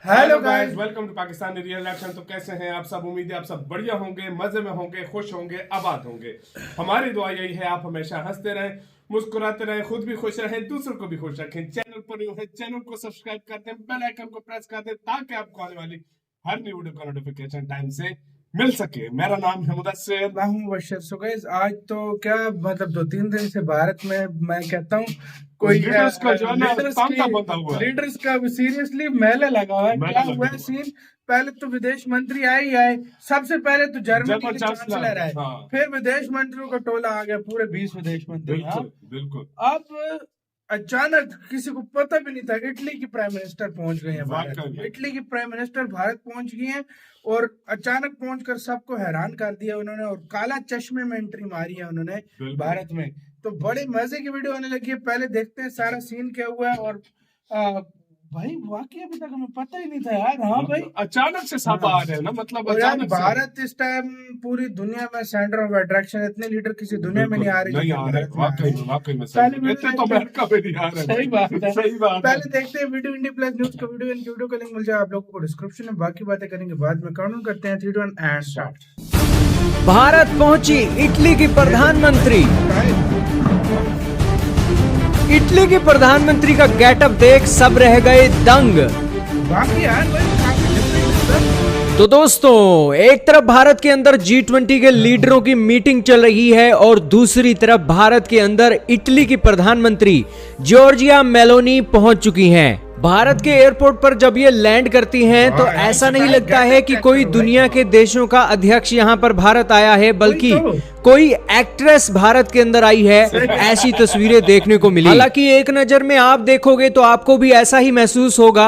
Hello guys, welcome to Pakistani real action. तो कैसे हैं आप सब? उम्मीद है आप सब बढ़िया होंगे, मजे में होंगे, खुश होंगे, आबाद होंगे। हमारी दुआ यही है आप हमेशा हंसते रहें, मुस्कुराते रहें, खुद भी खुश रहें, दूसरों को भी खुश रखें। चैनल पर न्यू है, चैनल को सब्सक्राइब कर दें, बेल आइकन को प्रेस कर दें ताकि आपको आने वाली हर न्यू वीडियो का नोटिफिकेशन टाइम से मिल सके। मेरा नाम है मुदस्सिर। मैं हूं मुबशर। सो गाइस, आज तो क्या मतलब 2-3 दिन से भारत में मैं कहता हूँ कोई लीडर्स का जो है ना तांता बंधा हुआ है। लीडर्स का सीरियसली मेला लगा हुआ है। मेला क्या लगा हुआ हुआ है। सीन? पहले तो विदेश मंत्री आए ही आए, सबसे पहले तो जर्मनी के चांसलर आए, हाँ। फिर विदेश मंत्रियों का टोला आ गया, पूरे 20 विदेश मंत्री। हाँ, बिल्कुल बिल्कुल। अब अचानक किसी को पता भी नहीं था इटली की प्राइम मिनिस्टर पहुंच गए हैं भारत। वाकई में। इटली की प्राइम मिनिस्टर भारत पहुंच गई हैं और अचानक पहुंचकर सबको हैरान कर दिया उन्होंने, और काला चश्मे में एंट्री मारी है उन्होंने बिल्कुल। भारत में। तो बड़े मजे की वीडियो आने लगी है। पहले देखते हैं सारा सीन क्या हुआ है। और भाई वाकई अभी तक हमें पता ही नहीं था यार। हाँ भाई, अचानक से सब आ रहे हैं ना, मतलब और यार अचानक से। भारत इस टाइम पूरी दुनिया में सेंटर ऑफ अट्रैक्शन। इतने लीडर किसी दुनिया में नहीं आ रहे नहीं आ रहे, वाकई में पहले इतने तो अमेरिका में नहीं आ रहे। सही बात है, सही बात है। पहले देखते हैं वीडियो। इंडिया प्लस न्यूज का वीडियो, इनकी वीडियो का लिंक मिल जाए आप लोगों को डिस्क्रिप्शन में। बाकी बातें करेंगे बाद में। काउंट करते हैं 3 2 1 एंड स्टार्ट। भारत पहुंची इटली की प्रधानमंत्री। इटली के प्रधानमंत्री का गेटअप देख सब रह गए दंग। बाकी यार भाई काफी different है। तो दोस्तों, एक तरफ भारत के अंदर G20 के लीडरों की मीटिंग चल रही है और दूसरी तरफ भारत के अंदर इटली की प्रधानमंत्री जॉर्जिया मेलोनी पहुंच चुकी हैं। भारत के एयरपोर्ट पर जब ये लैंड करती हैं तो ऐसा नहीं लगता है कि कोई दुनिया के देशों का अध्यक्ष यहाँ पर भारत आया है, बल्कि कोई एक्ट्रेस भारत के अंदर आई है, ऐसी तस्वीरें देखने को मिली। हालांकि एक नजर में आप देखोगे तो आपको भी ऐसा ही महसूस होगा।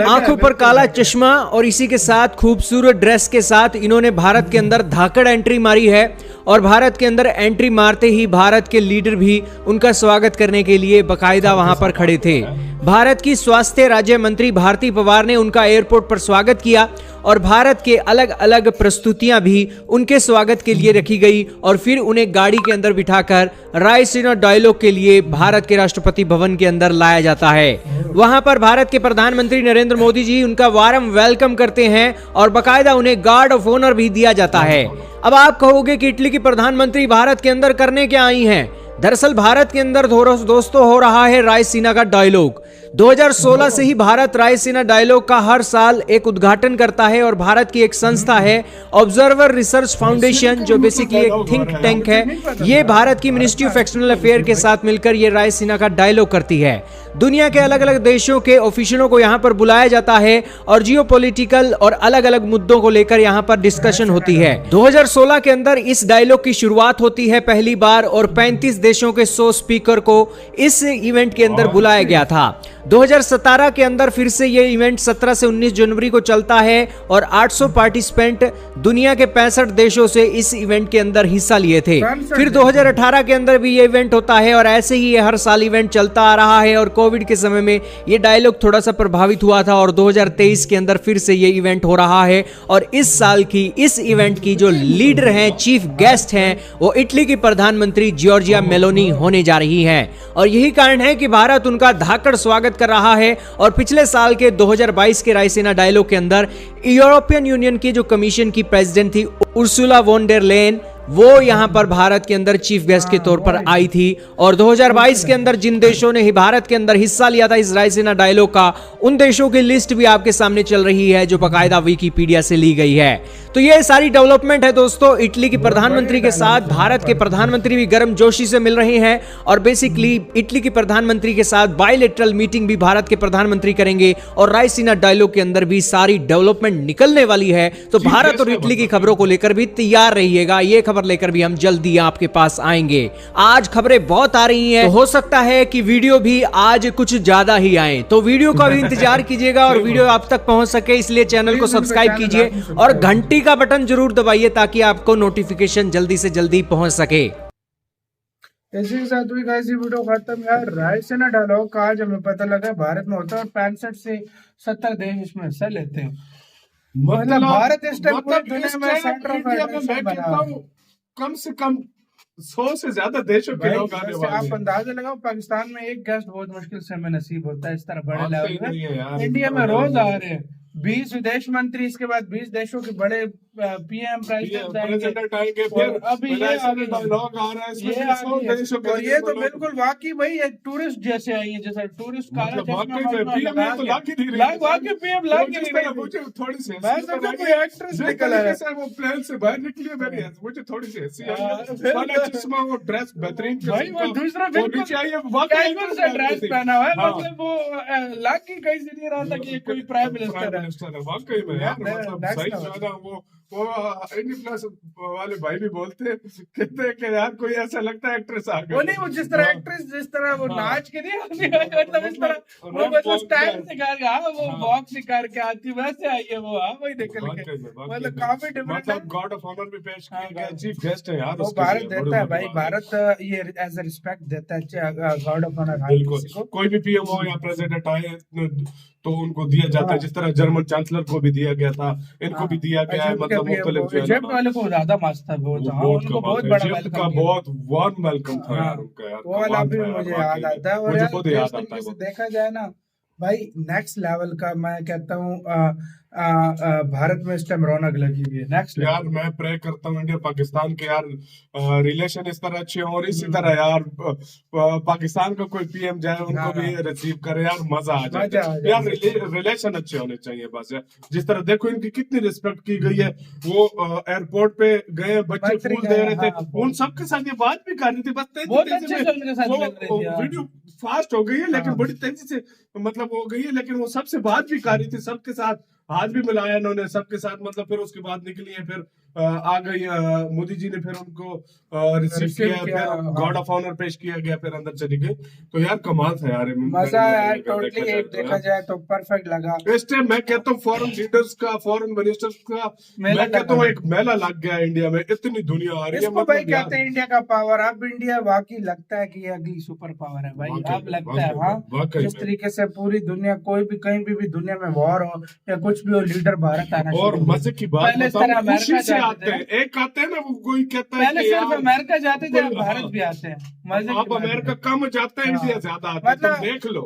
आंखों पर काला चश्मा और इसी के साथ खूबसूरत ड्रेस के साथ इन्होंने भारत के अंदर धाकड़ एंट्री मारी है। और भारत के अंदर एंट्री मारते ही भारत के लीडर भी उनका स्वागत करने के लिए बाकायदा वहां पर खड़े थे। भारत की स्वास्थ्य राज्य मंत्री भारती पवार ने उनका एयरपोर्ट पर स्वागत किया और भारत के अलग अलग प्रस्तुतियां भी उनके स्वागत के लिए रखी गई और फिर उन्हें गाड़ी के अंदर बिठाकर रायसीना डायलॉग के लिए भारत के राष्ट्रपति भवन के अंदर लाया जाता है। वहां पर भारत के प्रधानमंत्री नरेंद्र मोदी जी उनका वार्म वेलकम करते हैं और बाकायदा उन्हें गार्ड ऑफ ऑनर भी दिया जाता है। अब आप कहोगे कि इटली की प्रधानमंत्री भारत के अंदर करने क्या आई हैं? दरअसल भारत के अंदर दोस्तों हो रहा है रायसीना का डायलॉग। 2016 से ही भारत रायसीना डायलॉग का हर साल एक उद्घाटन करता है और भारत की एक संस्था है ऑब्जर्वर रिसर्च फाउंडेशन, जो बेसिकली एक थिंक टैंक है। ये भारत की मिनिस्ट्री ऑफ एक्सटर्नल अफेयर के साथ मिलकर ये रायसीना का डायलॉग करती है। दुनिया के अलग अलग देशों के ऑफिशियलों को यहाँ पर बुलाया जाता है और जियोपॉलिटिकल और अलग अलग मुद्दों को लेकर यहाँ पर डिस्कशन होती है। 2016 के अंदर इस डायलॉग की शुरुआत होती है पहली बार और 35 देशों के 100 स्पीकर को इस इवेंट के अंदर बुलाया गया था। 2017 के अंदर फिर से ये इवेंट 17 से 19 जनवरी को चलता है और 800 पार्टिसिपेंट दुनिया के 65 देशों से इस इवेंट के अंदर हिस्सा लिए थे। फिर 2018 के अंदर भी ये इवेंट होता है और ऐसे ही ये हर साल इवेंट चलता आ रहा है। और कोविड के समय में ये डायलॉग थोड़ा सा प्रभावित हुआ था और 2023 के अंदर फिर से ये इवेंट हो रहा है। और इस साल की इस इवेंट की जो लीडर हैं, चीफ गेस्ट हैं, वो इटली की प्रधानमंत्री जॉर्जिया मेलोनी होने जा रही है। और यही कारण है कि भारत उनका धाकड़ स्वागत कर रहा है। और पिछले साल के 2022 के रायसीना डायलॉग के अंदर यूरोपियन यूनियन की जो कमीशन की प्रेसिडेंट थी उर्सुला वॉन डेर लेयन, वो यहां पर भारत के अंदर चीफ गेस्ट के तौर पर आई थी। और 2022 के अंदर जिन देशों ने ही भारत के अंदर हिस्सा लिया था इस रायसीना डायलॉग का, उन देशों की लिस्ट भी आपके सामने चल रही है जो बाकायदा विकिपीडिया से ली गई है। तो ये सारी डेवलपमेंट है दोस्तों। इटली की प्रधानमंत्री के साथ भारत के प्रधानमंत्री भी गर्मजोशी से मिल रहे हैं और बेसिकली इटली की प्रधानमंत्री के साथ बायलैटरल मीटिंग भी भारत के प्रधानमंत्री करेंगे और रायसीना डायलॉग के अंदर भी सारी डेवलपमेंट निकलने वाली है। तो भारत और इटली की खबरों को लेकर भी तैयार रहिएगा। ये खबर लेकर भी हम जल्दी आपके पास आएंगे। आज खबरें बहुत आ रही हैं, तो हो सकता है कि वीडियो भी आज कुछ ज्यादा ही आए, तो वीडियो का भी इंतजार कीजिएगा और वीडियो आप तक पहुंच सके इसलिए चैनल को सब्सक्राइब कीजिए और घंटी का बटन जरूर दबाइए ताकि आपको नोटिफिकेशन जल्दी से जल्दी पहुंच सके। इसी के साथ हुई गाइस ये वीडियो खत्म। यार रायसीना डायलॉग का आज हमें पता लगा भारत में होता है और 65 से 70 देश इसमें हिस्सा लेते हैं। मतलब भारत इस टाइम पूरी दुनिया में सेंटर ऑफ अट्रैक्शन बना है। कम से कम 100 से ज्यादा देशों के लोग आने वाले हैं। आप अंदाजा लगाओ, पाकिस्तान में एक गेस्ट बहुत मुश्किल से हमें नसीब होता है इस तरह बड़े बात लेवल सही नहीं है यार, में। इंडिया में रोज आ रहे हैं 20 विदेश मंत्री, इसके बाद 20 देशों के बड़े पीएम प्रेसिडेंट आएंगे, फिर अभी ये आगे डायलॉग आ रहा है इसमें ये 100 देशों के और ये तो बिल्कुल वाकई भाई एक टूरिस्ट जैसे आई है, जैसे टूरिस्ट काला मतलब चश्मा वाकई में वश्मा पीएम लगा तो के- लाख ही नहीं रही वाकई पीएम लाख ही नहीं रही। मुझे थोड़ी सी मैं हंसी समझा लगी। कोई एक्ट्रेस जिस निकल आया। तरीके से वो प्लेन से बाहर निकली है, मुझे थोड़ी सी हंसी आई है। फिर- काला चश्मा और ड्रेस बेहतरीन भाई किस्म वो का, दूसरा वो बिल्कुल नीचे आई है, वाकई कैजुअल सा ड्रेस पहना हुआ है, हाँ। मतलब वो लाख की कहीं से नहीं रहा था कि ये कोई प्राइम मिनिस्टर है। वाकई में यार, Yeah, मतलब next सही level. ज्यादा वो इंडी प्लस वाले भाई भी बोलते हैं, कहते हैं कि यार कोई ऐसा लगता है एक्ट्रेस आ गई। वो नहीं, वो जिस तरह हाँ। एक्ट्रेस जिस तरह वो हाँ। नाच के नहीं आती है, मतलब इस तरह वो रैप मतलब वॉक स्टाइल में। सिखा के, हाँ वो हाँ। वॉक सिखा के आती वैसे आई है वो, हाँ वही निकल के, वाकई में, वाकई मतलब में। काफी डिफरेंट है। मतलब गॉड ऑफ ऑनर भी पेश किया हाँ, गया, हाँ। चीफ गेस्ट है यार वो उसके भारत लिए, देता बड़ी है भाई, बड़ी बात है। भारत ये एज अ रिस्पेक्ट देता है गॉड ऑफ ऑनर हर बिल्कुल, किसी को। कोई भी पीएम हो या प्रेसिडेंट आए तो उनको दिया जाता है, हाँ। जिस तरह जर्मन चांसलर को भी दिया गया था, इनको भी दिया गया है। इजिप्ट के मतलब PM मुख्तलिफ को- जो है इजिप्ट ना, वाले को ज्यादा मस्त था वो, वो हाँ, उनको कमाल बहुत था। बड़ा इजिप्ट वेलकम का किया। बहुत वार्म वेलकम था हाँ, यार उनका, यार वो वाला कमाल भी था यार, मुझे वाकई याद में। आता है। और मुझे यार खुद जिस याद आता तरीके है से वो। देखा जाए ना भाई, नेक्स्ट लेवल का मैं कहता हूँ भारत में इस टाइम रौनक लगी हुई है, नेक्स्ट यार लेवल। मैं प्रे करता हूँ इंडिया पाकिस्तान के यार रिलेशन इस तरह अच्छे हों, और इसी तरह यार पाकिस्तान का कोई पीएम जाए, उनको हाँ, भी हाँ। रिसीव करे यार, मजा आ मजा आ जाए जाए। यार। रिलेशन अच्छे होने चाहिए बस यार। जिस तरह देखो इनकी कितनी रिस्पेक्ट की गई है, वो एयरपोर्ट पे गए, बच्चे मंत्री फूल गए, दे रहे थे, हाँ, उन सबके साथ ये बात भी कर रही थी, बस तेजी बहुत तेजी अच्छे में से उनके साथ वो मिल रही थी, हाँ। वीडियो फास्ट हो गई है, लेकिन हाँ। बड़ी तेजी से मतलब हो गई है, लेकिन वो सबसे बात भी कर रही थी, सबके साथ हाथ भी मिलाया इन्होंने सबके साथ। मतलब फिर उसके बाद निकली है, फिर आ गई मोदी जी ने फिर उनको रिसीव रिसीव किया, किया, फिर हाँ। गॉड ऑफ ऑनर पेश किया गया, फिर अंदर चली गई। तो यार कमाल था यार, मजा मेरे आया नजर में टोटली, देखा जाए तो देखा यार। जाए तो परफेक्ट लगा। इस टाइम मैं कहता हूँ फॉरेन लीडर्स का, फॉरेन मिनिस्टर्स का, मेला मैं कहता हूँ लगा। एक मेला लग गया इंडिया में, इतनी दुनिया आ रही है। इसको भाई मतलब यार कहते हैं इंडिया का पावर। अब इंडिया वाकई लगता है कि ये अगली सुपर पावर है भाई, वाकई अब में, लगता है। वाकई हाँ, में, वाकई जिस में। तरीके से पूरी दुनिया, कोई भी कहीं भी दुनिया में वॉर हो या कुछ भी हो, लीडर भारत आना और शुरू हो मजे की बात पहले इस बताऊं, तरह अमेरिका खुशी से जाते आते थे। हैं। एक आते हैं ना, वो कोई कहता है पहले कि सिर्फ यार अमेरिका जाते थे, अब कोई- भारत हाँ। भी आते हैं। मजे की अब बात अमेरिका है। कम जाता है, हाँ। इंडिया ज्यादा आता है, तुम मतलब देख लो।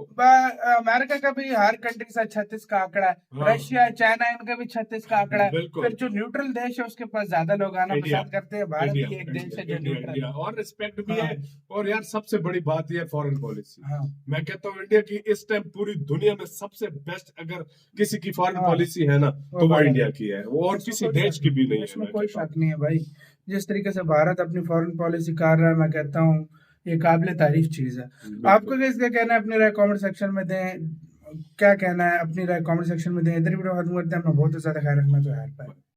अमेरिका का भी हर कंट्री के साथ 36 का आंकड़ा है, हाँ। रशिया चाइना इनका भी 36 का आंकड़ा है। बिल्कुल। फिर जो न्यूट्रल देश है उसके पास ज्यादा लोग आना इंडिया। पसंद करते हैं। भारत इंडिया, भी एक देश है जो इंडिया, न्यूट्रल इंडिया। है। और रिस्पेक्ट भी हाँ। है। और यार सबसे बड़ी बात यह है फॉरेन पॉलिसी। हाँ। मैं कहता हूँ इंडिया की इस टाइम पूरी दुनिया में सबसे बेस्ट अगर किसी की फॉरेन हाँ। पॉलिसी है ना, वो तो वो भारत इंडिया की है, वो और इसमें किसी कोई देश शक की भी नहीं है। इसमें मैं कोई कहता हूँ। शक नहीं है भाई। जिस तरीके से भारत अपनी फॉरेन पॉलिसी कर रहा है, मैं कहता हूँ ये काबिल तारीफ चीज है। बिल्कुल। आपको क्या कहना है, अपनी राय कमेंट सेक्शन में दें। क्या कहना है, अपनी राय कमेंट सेक्शन में दें। इधर वीडियो खत्म करते हैं। अपना बहुत ज्यादा ख्याल रखना तो यार।